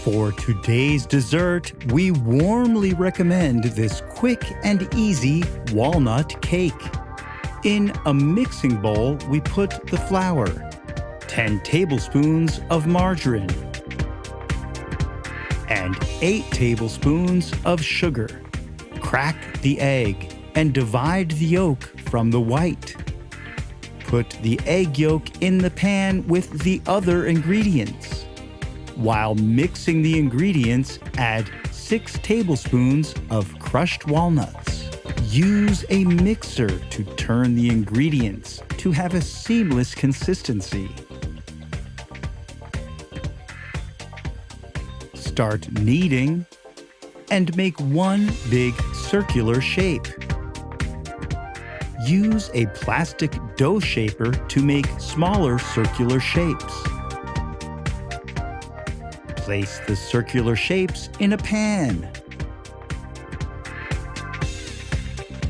For today's dessert, we warmly recommend this quick and easy walnut cake. In a mixing bowl, we put the flour, 10 tablespoons of margarine, and 8 tablespoons of sugar. Crack the egg and divide the yolk from the white. Put the egg yolk in the pan with the other ingredients. While mixing the ingredients, add 6 tablespoons of crushed walnuts. Use a mixer to turn the ingredients to have a seamless consistency. Start kneading and make one big circular shape. Use a plastic dough shaper to make smaller circular shapes. Place the circular shapes in a pan.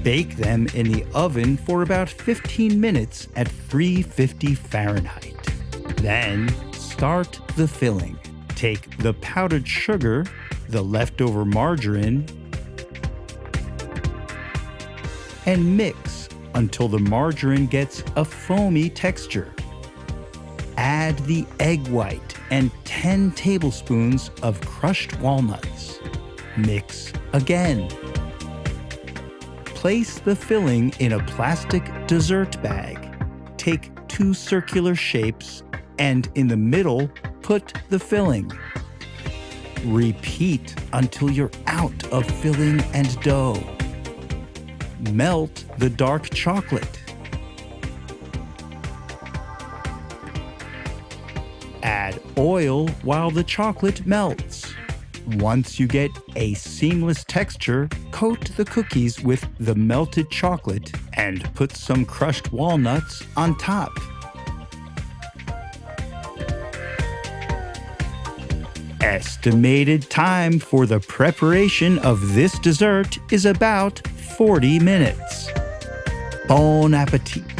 Bake them in the oven for about 15 minutes at 350 Fahrenheit. Then start the filling. Take the powdered sugar, the leftover margarine, and mix until the margarine gets a foamy texture. Add the egg white and 10 tablespoons of crushed walnuts. Mix again. Place the filling in a plastic dessert bag. Take 2 circular shapes and in the middle, put the filling. Repeat until you're out of filling and dough. Melt the dark chocolate. Add oil while the chocolate melts. Once you get a seamless texture, coat the cookies with the melted chocolate and put some crushed walnuts on top. Estimated time for the preparation of this dessert is about 40 minutes. Bon appetit!